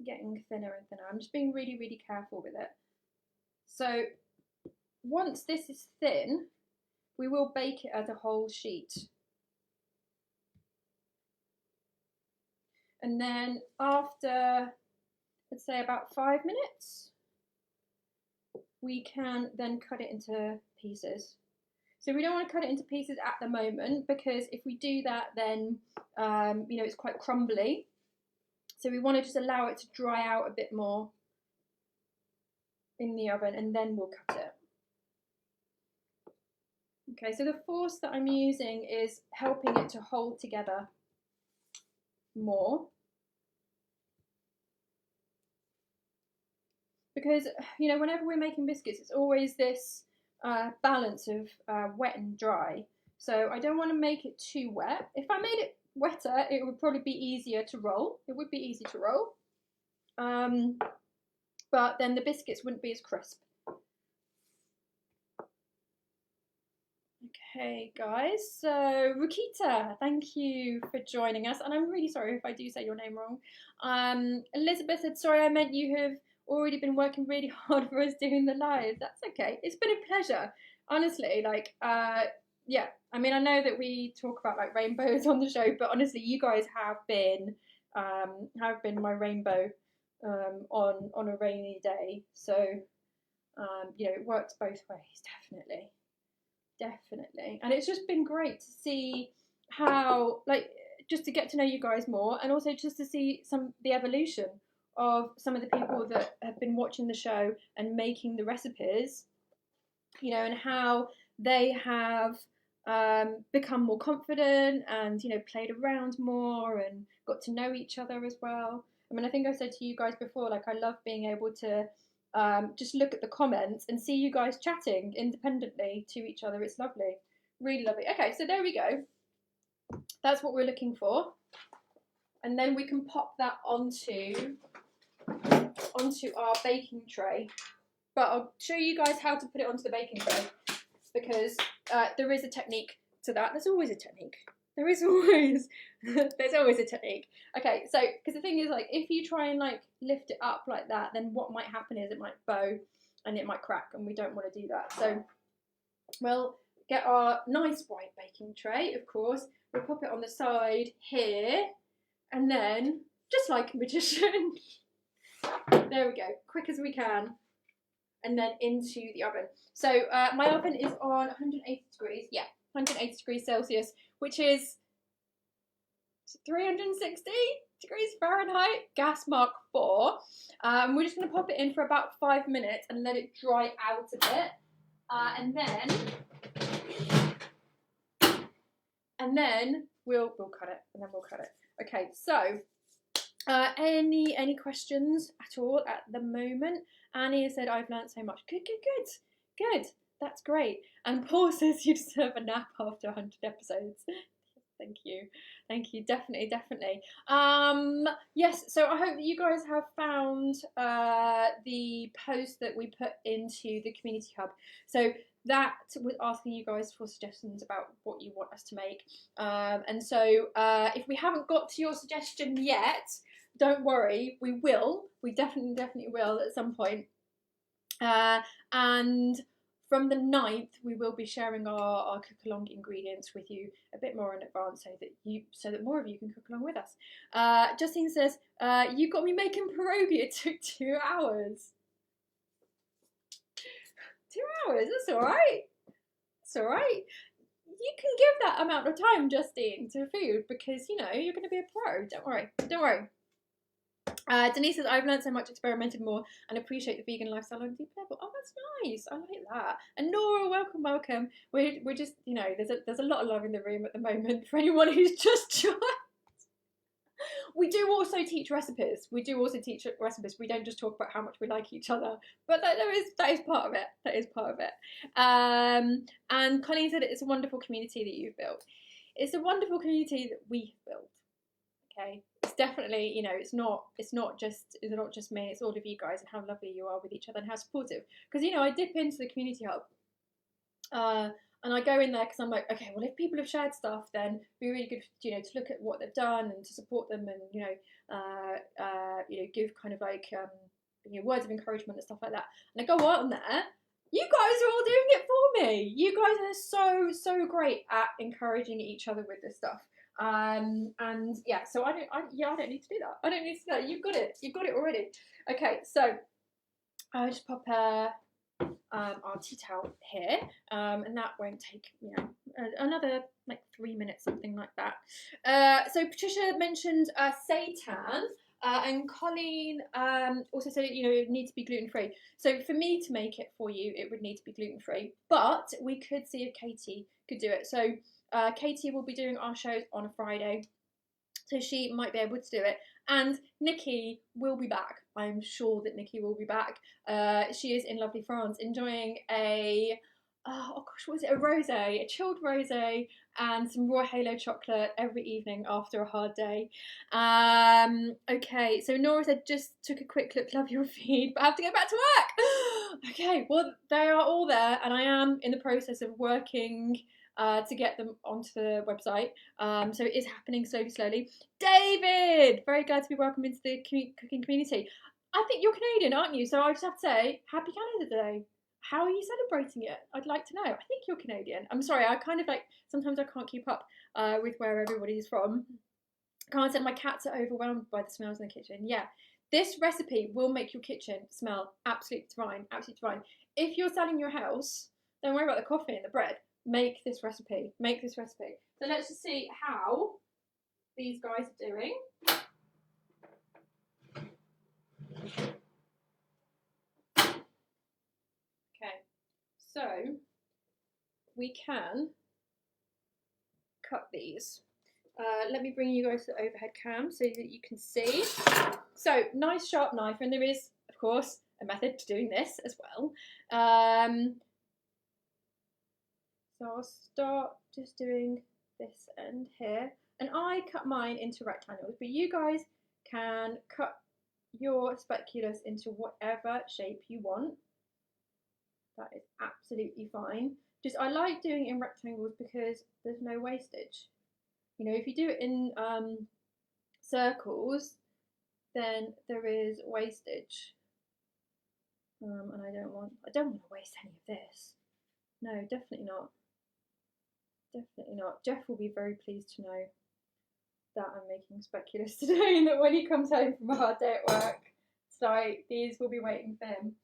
Speaker 1: getting thinner and thinner. I'm just being really, really careful with it. So once this is thin, we will bake it as a whole sheet. And then after, let's say about 5 minutes, we can then cut it into pieces. So we don't want to cut it into pieces at the moment, because if we do that, then you know, it's quite crumbly. So we want to just allow it to dry out a bit more in the oven, and then we'll cut it. Okay, so the force that I'm using is helping it to hold together more. Because, you know, whenever we're making biscuits, it's always this balance of wet and dry. So I don't want to make it too wet. If I made it wetter, it would probably be easier to roll. It would be easy to roll. But then the biscuits wouldn't be as crisp. Okay, guys, so Rukita, thank you for joining us, and I'm really sorry if I do say your name wrong. Elizabeth said, sorry, I meant you have already been working really hard for us doing the live. That's okay. It's been a pleasure, honestly. Like, yeah, I mean, I know that we talk about like rainbows on the show, but honestly, you guys have been my rainbow on a rainy day. So, you know, it works both ways, definitely. Definitely. And it's just been great to see how, like, just to get to know you guys more, and also just to see the evolution of some of the people that have been watching the show and making the recipes, you know, and how they have become more confident and, you know, played around more and got to know each other as well. I mean, I think I said to you guys before, like, I love being able to just look at the comments and see you guys chatting independently to each other. It's lovely, really lovely. Okay, so there we go. That's what we're looking for, and then we can pop that onto our baking tray. But I'll show you guys how to put it onto the baking tray, because there is a technique to that. There's always a technique. There's always a technique. Okay, so because the thing is, like, if you try and like lift it up like that, then what might happen is it might bow and it might crack, and we don't want to do that. So we'll get our nice white baking tray, of course. We'll pop it on the side here, and then just like a magician, there we go, quick as we can, and then into the oven. So my oven is on 180 degrees. Yeah, 180 degrees Celsius, which is 360 degrees Fahrenheit, gas mark 4. We're just going to pop it in for about 5 minutes and let it dry out a bit, and then we'll cut it, and then we'll cut it. Okay, so any questions at all at the moment? Annie said, I've learnt so much. Good. That's great. And Paul says you deserve a nap after 100 episodes. Thank you. Definitely. Yes, so I hope that you guys have found the post that we put into the community hub. So that was asking you guys for suggestions about what you want us to make. And so if we haven't got to your suggestion yet, don't worry, we will. We definitely will at some point. And from the 9th, we will be sharing our cook along ingredients with you a bit more in advance, so that more of you can cook along with us. Justine says, you got me making pierogi. It took 2 hours. 2 hours, that's alright. It's alright. You can give that amount of time, Justine, to food, because, you know, you're going to be a pro. Don't worry. Denise says, I've learned so much, experimented more, and appreciate the vegan lifestyle on a deep level. Oh, that's nice. I like that. And Nora, welcome. We're just, you know, there's a lot of love in the room at the moment for anyone who's just joined. We do also teach recipes. We don't just talk about how much we like each other, but that is part of it. And Colleen said it's a wonderful community that you've built. It's a wonderful community that we've built. Okay, it's definitely, you know, it's not just me. It's all of you guys, and how lovely you are with each other and how supportive. Because, you know, I dip into the community hub, and I go in there because I'm like, okay, well, if people have shared stuff, then it'd be really good, you know, to look at what they've done and to support them, and you know, give kind of like you know, words of encouragement and stuff like that. And I go on there. You guys are all doing it for me. You guys are so great at encouraging each other with this stuff. And yeah, so I don't need to do that. You've got it already. Okay, so I'll just pop our tea towel here, and that won't take, you know, another like 3 minutes, something like that. So Patricia mentioned seitan, and Colleen also said, you know, it would need to be gluten-free. So for me to make it for you, it would need to be gluten-free, but we could see if Katie could do it. So Katie will be doing our shows on a Friday, so she might be able to do it. And Nikki will be back. I'm sure that Nikki will be back. She is in lovely France, enjoying a rosé, a chilled rosé, and some raw halo chocolate every evening after a hard day. Okay, so Nora said, just took a quick look, love your feed, but I have to go back to work. Okay, well, they are all there, and I am in the process of working to get them onto the website. So it is happening slowly. David, very glad to be welcomed into the cooking community. I think you're Canadian, aren't you? So I just have to say, Happy Canada Day. How are you celebrating it? I'd like to know. I think you're Canadian. I'm sorry, I kind of like, sometimes I can't keep up with where everybody's from. Can't said my cats are overwhelmed by the smells in the kitchen. Yeah, this recipe will make your kitchen smell absolutely divine, absolutely divine. If you're selling your house, don't worry about the coffee and the bread. Make this recipe. Make this recipe. So let's just see how these guys are doing. Okay, so we can cut these. Let me bring you guys to the overhead cam so that you can see. So, nice sharp knife, and there is, of course, a method to doing this as well. So I'll start just doing this end here, and I cut mine into rectangles, but you guys can cut your speculoos into whatever shape you want. That is absolutely fine. Just I like doing it in rectangles because there's no wastage. You know, if you do it in circles, then there is wastage, and I don't want to waste any of this. No, definitely not. Definitely not. Jeff will be very pleased to know that I'm making speculoos today, and that when he comes home from a hard day at work, it's like these will be waiting for him.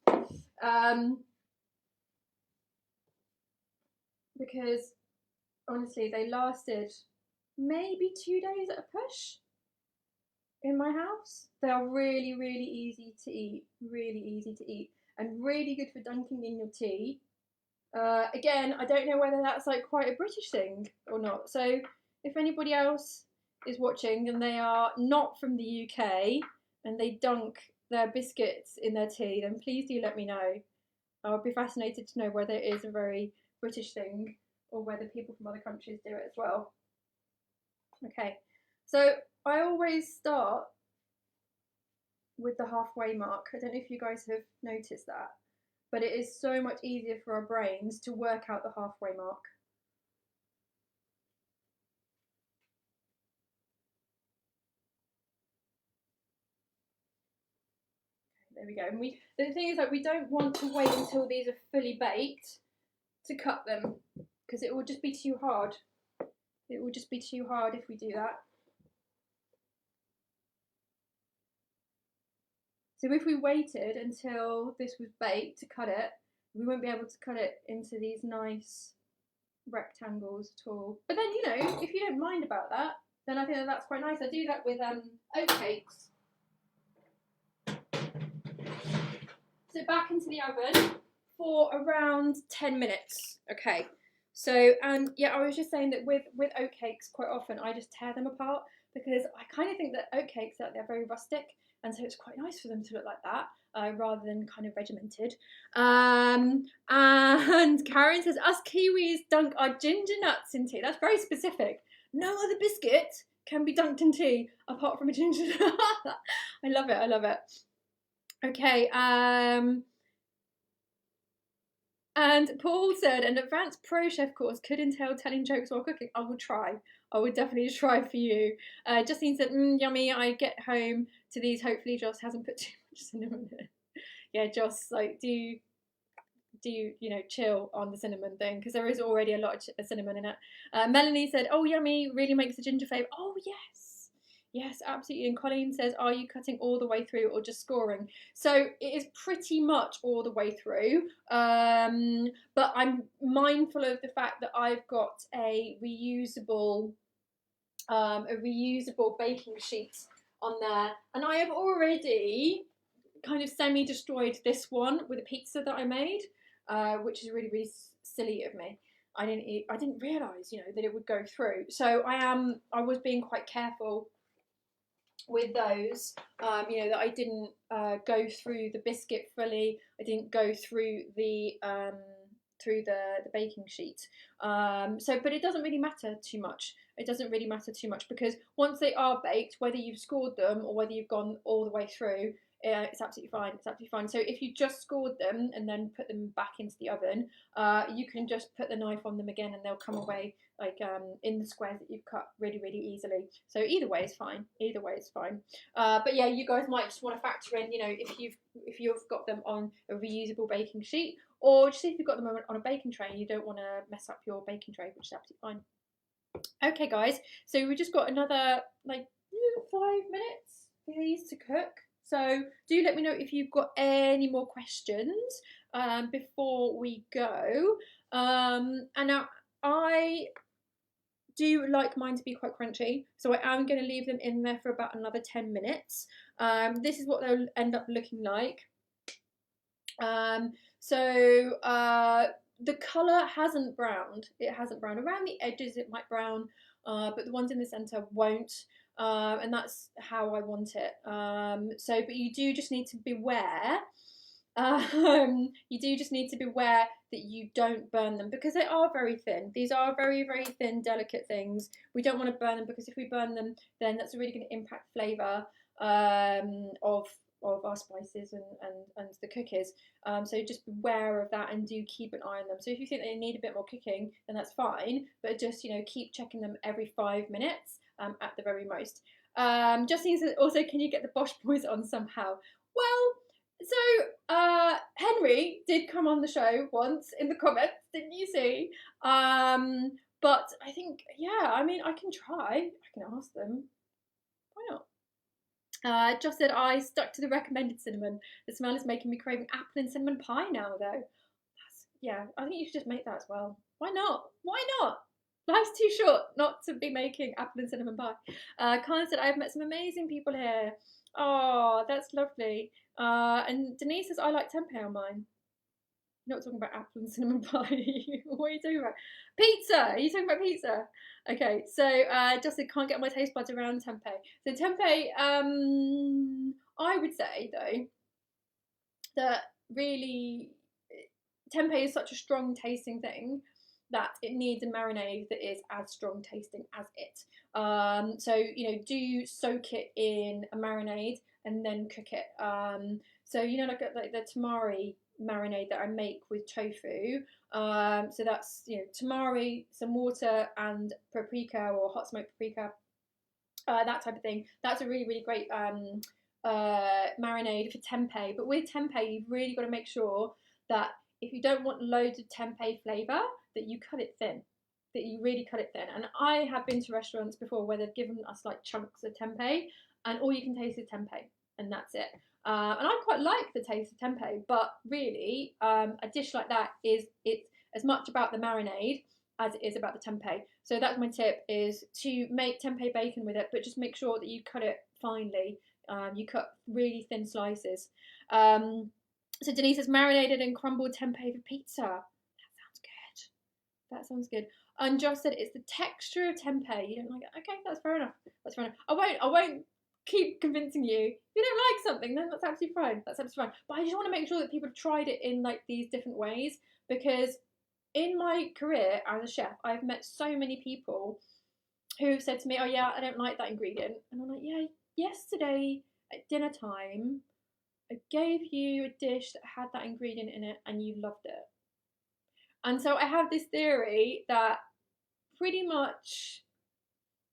Speaker 1: Because honestly, they lasted maybe 2 days at a push in my house. They are really, really easy to eat, and really good for dunking in your tea. Again, I don't know whether that's like quite a British thing or not. So if anybody else is watching and they are not from the UK and they dunk their biscuits in their tea, then please do let me know. I would be fascinated to know whether it is a very British thing or whether people from other countries do it as well. Okay, so I always start with the halfway mark. I don't know if you guys have noticed that, but it is so much easier for our brains to work out the halfway mark. There we go. And the thing is, like, we don't want to wait until these are fully baked to cut them, because it will just be too hard. It will just be too hard if we do that. So if we waited until this was baked to cut it, we won't be able to cut it into these nice rectangles at all. But then, you know, if you don't mind about that, then I think that's quite nice. I do that with oatcakes. So back into the oven for around 10 minutes. Okay. So, and yeah, I was just saying that with oatcakes, quite often I just tear them apart because I kind of think that oatcakes, they're very rustic, and so it's quite nice for them to look like that, rather than kind of regimented. And Karen says, us Kiwis dunk our ginger nuts in tea. That's very specific. No other biscuit can be dunked in tea apart from a ginger nut. I love it. I love it. Okay. And Paul said, an advanced pro chef course could entail telling jokes while cooking. I will try. I would definitely try for you. Justine said, yummy. I get home to these. Hopefully Joss hasn't put too much cinnamon in. Yeah, Joss, like, do you know, chill on the cinnamon thing, because there is already a lot of cinnamon in it. Melanie said, oh, yummy. Really makes the ginger flavour. Oh, yes. Yes, absolutely. And Colleen says, are you cutting all the way through or just scoring? So it is pretty much all the way through. But I'm mindful of the fact that I've got a reusable baking sheet on there. And I have already kind of semi-destroyed this one with a pizza that I made, which is really, really silly of me. I didn't realise, you know, that it would go through. So I was being quite careful with those, you know, that I didn't go through the biscuit fully. I didn't go through the baking sheet. But it doesn't really matter too much. it doesn't really matter too much, because once they are baked, whether you've scored them or whether you've gone all the way through, it's absolutely fine. It's absolutely fine. So if you just scored them and then put them back into the oven, you can just put the knife on them again and they'll come away like in the squares that you've cut really, really easily. So either way is fine. Either way is fine. But yeah, you guys might just want to factor in, you know, if you've got them on a reusable baking sheet, or just if you've got them on a baking tray and you don't want to mess up your baking tray, which is absolutely fine. Okay, guys, so we just got another like 5 minutes for these to cook. So do let me know if you've got any more questions before we go. And now I do like mine to be quite crunchy, so I am going to leave them in there for about another 10 minutes. This is what they'll end up looking like. The colour hasn't browned. It hasn't browned. Around the edges it might brown, but the ones in the centre won't. And that's how I want it. But you do just need to beware. You do just need to beware that you don't burn them, because they are very thin. These are very, very thin, delicate things. We don't want to burn them, because if we burn them, then that's really going to impact flavour of our spices and the cookies. So just beware of that and do keep an eye on them. So if you think they need a bit more cooking, then that's fine, but just, you know, keep checking them every 5 minutes at the very most. Justine says also, can you get the Bosch boys on somehow? Well, so Henry did come on the show once in the comments, didn't you see? But I think, yeah, I mean, I can try. I can ask them. Why not? Just said, I stuck to the recommended cinnamon. The smell is making me craving apple and cinnamon pie now, though. Yeah, I think you should just make that as well. Why not? Why not? Life's too short not to be making apple and cinnamon pie. Karen said, I've met some amazing people here. Oh, that's lovely. And Denise says, I like tempeh on mine. You're not talking about apple and cinnamon pie. What are you talking about? Pizza! Are you talking about pizza? Okay, so Justin, can't get my taste buds around tempeh. So tempeh, I would say though, that really tempeh is such a strong tasting thing that it needs a marinade that is as strong tasting as it. So, you know, do soak it in a marinade and then cook it. So, you know, like the Tamari marinade that I make with tofu. So that's, you know, tamari, some water and paprika or hot smoked paprika, that type of thing. That's a really, really great marinade for tempeh. But with tempeh, you've really got to make sure that if you don't want loads of tempeh flavour, that you cut it thin, that you really cut it thin. And I have been to restaurants before where they've given us like chunks of tempeh and all you can taste is tempeh and that's it. And I quite like the taste of tempeh, but really a dish like that it's as much about the marinade as it is about the tempeh. So that's my tip, is to make tempeh bacon with it, but just make sure that you cut it finely. You cut really thin slices. So Denise says, marinated and crumbled tempeh for pizza. That sounds good. That sounds good. And Josh said, it's the texture of tempeh. You don't like it? Okay, that's fair enough. That's fair enough. I won't keep convincing you. If you don't like something, then that's absolutely fine. That's absolutely fine. But I just want to make sure that people have tried it in like these different ways, because in my career as a chef, I've met so many people who've said to me, oh yeah, I don't like that ingredient. And I'm like, yeah, yesterday at dinner time, I gave you a dish that had that ingredient in it and you loved it. And so I have this theory that pretty much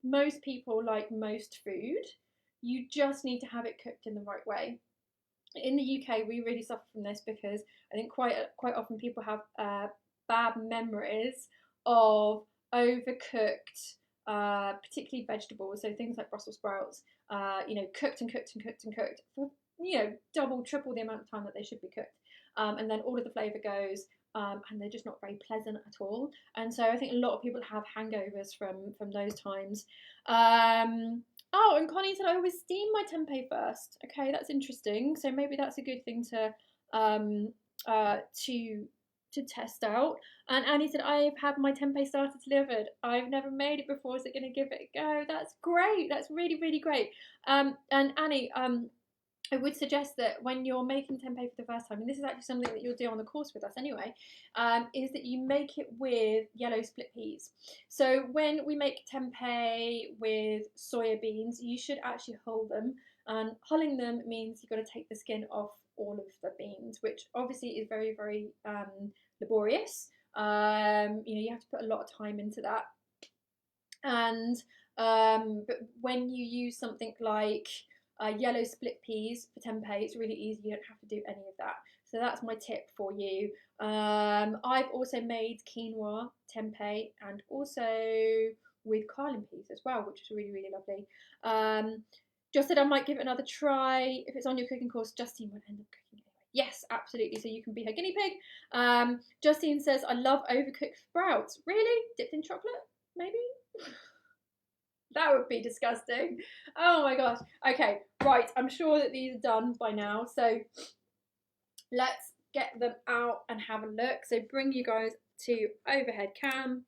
Speaker 1: most people like most food. You just need to have it cooked in the right way. In the UK, we really suffer from this because I think quite often people have bad memories of overcooked, particularly vegetables. So things like Brussels sprouts, you know, cooked and cooked and cooked and cooked for, you know, double, triple the amount of time that they should be cooked. And then all of the flavour goes, and they're just not very pleasant at all. And so I think a lot of people have hangovers from those times. Oh, and Connie said, I always steam my tempeh first. Okay, that's interesting. So maybe that's a good thing to test out. And Annie said, I've had my tempeh starter delivered. I've never made it before, so going to give it a go. That's great. That's really, really great. And Annie, I would suggest that when you're making tempeh for the first time, and this is actually something that you'll do on the course with us anyway, is that you make it with yellow split peas. So when we make tempeh with soya beans, you should actually hull them. And hulling them means you've got to take the skin off all of the beans, which obviously is very, very laborious. You have to put a lot of time into that. And but when you use something like yellow split peas for tempeh, it's really easy. You don't have to do any of that. So that's my tip for you. I've also made quinoa tempeh and also with carlin peas as well, which is really, really lovely. Just said I might give it another try. If it's on your cooking course, Justine will end up cooking anyway. Yes, absolutely. So you can be her guinea pig. Justine says, I love overcooked sprouts. Really? Dipped in chocolate? Maybe? That would be disgusting. Oh my gosh. Okay, right. I'm sure that these are done by now. So let's get them out and have a look. So bring you guys to overhead cam.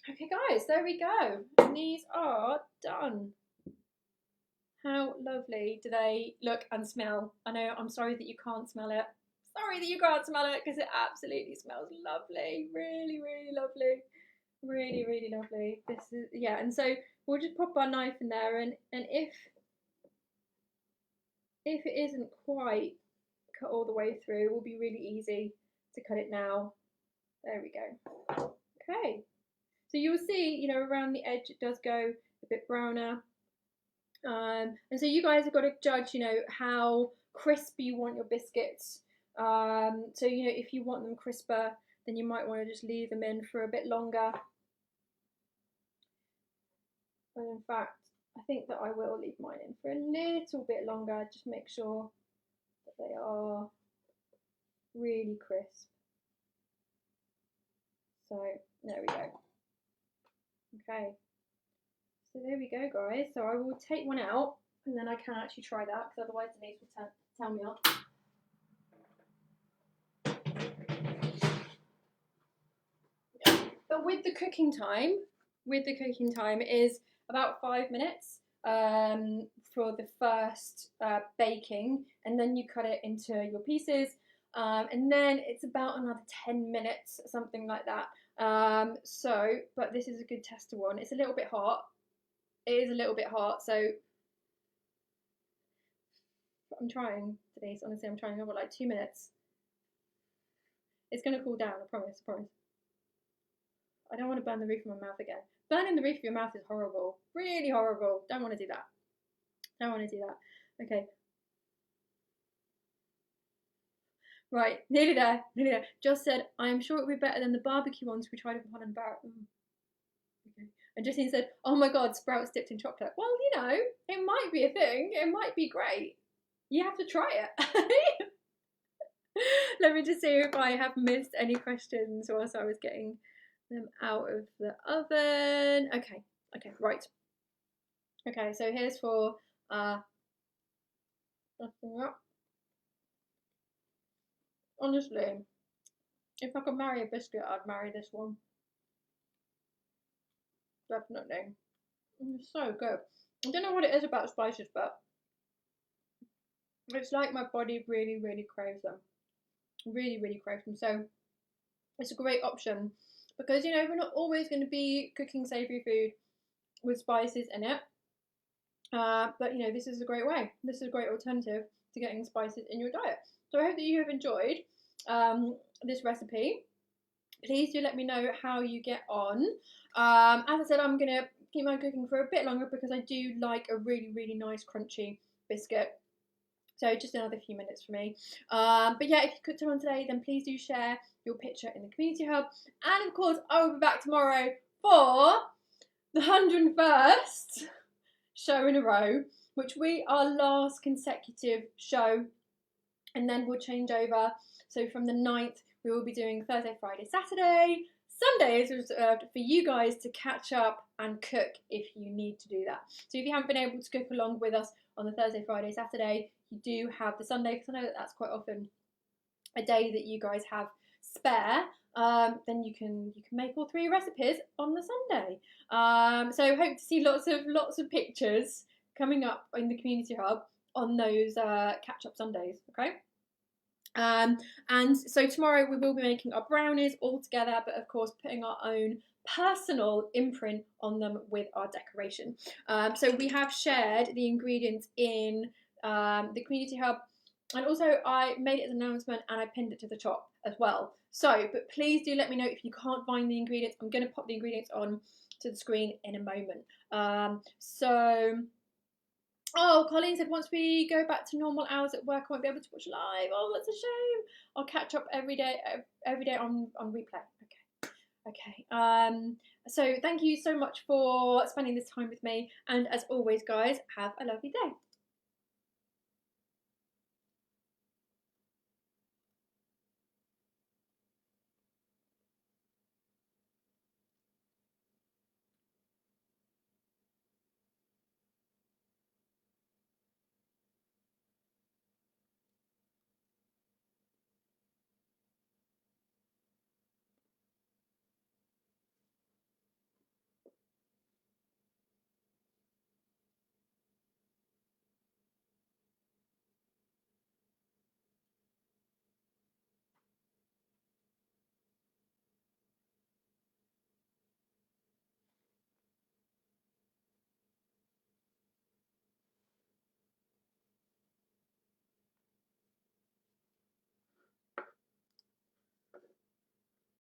Speaker 1: Okay guys, there we go. And these are done. How lovely do they look and smell? I know, I'm sorry that you can't smell it. Sorry that you can't smell it because it absolutely smells lovely. Really, really lovely. Really, really lovely. This is, yeah, and so we'll just pop our knife in there, and if it isn't quite cut all the way through, it will be really easy to cut it now. There we go. Okay. So you'll see, around the edge it does go a bit browner. And so you guys have got to judge, how crisp you want your biscuits. So, if you want them crisper, then you might want to just leave them in for a bit longer. And in fact, I think that I will leave mine in for a little bit longer. Just make sure that they are really crisp. So there we go. Okay. So there we go, guys. So I will take one out, and then I can actually try that, because otherwise Denise will tell me off. But with the cooking time is about 5 minutes for the first baking, and then you cut it into your pieces, and then it's about another 10 minutes, something like that. But this is a good tester one. It's a little bit hot. It is a little bit hot, so I'm trying, Denise, honestly, I'm trying. I've got like 2 minutes. It's going to cool down, I promise. I don't want to burn the roof of my mouth again. Burning the roof of your mouth is horrible. Really horrible. Don't want to do that. Okay. Right, nearly there. Just said, I am sure it will be better than the barbecue ones we tried in Holland Barrett. Okay. And Justine said, oh my God, sprouts dipped in chocolate. Well, it might be a thing. It might be great. You have to try it. Let me just see if I have missed any questions whilst I was getting them out of the oven. Okay, right. Okay, so here's for honestly, if I could marry a biscuit, I'd marry this one. Definitely. It's so good. I don't know what it is about spices, but it's like my body really, really craves them. Really, really craves them. So it's a great option, because we're not always going to be cooking savoury food with spices in it. But this is a great way. This is a great alternative to getting spices in your diet. So I hope that you have enjoyed this recipe. Please do let me know how you get on. As I said, I'm going to keep my cooking for a bit longer because I do like a really, really nice crunchy biscuit. So just another few minutes for me. But yeah, if you cooked one today, then please do share your picture in the community hub. And of course, I will be back tomorrow for the 101st show in a row, which we our last consecutive show, and then we'll change over. So from the 9th, we will be doing Thursday, Friday, Saturday. Sunday is reserved for you guys to catch up and cook if you need to do that. So if you haven't been able to cook along with us on the Thursday, Friday, Saturday, you do have the Sunday, because I know that that's quite often a day that you guys have spare. then you can make all 3 recipes on the Sunday. So hope to see lots of pictures coming up in the community hub on those catch up Sundays. Okay. And so tomorrow we will be making our brownies all together, but of course putting our own personal imprint on them with our decoration. So we have shared the ingredients in the community hub, and also I made it as an announcement and I pinned it to the top as well. So, but please do let me know if you can't find the ingredients. I'm going to pop the ingredients on to the screen in a moment. Oh, Colleen said once we go back to normal hours at work, I won't be able to watch live. Oh, that's a shame. I'll catch up every day on replay. Okay. So thank you so much for spending this time with me. And as always, guys, have a lovely day.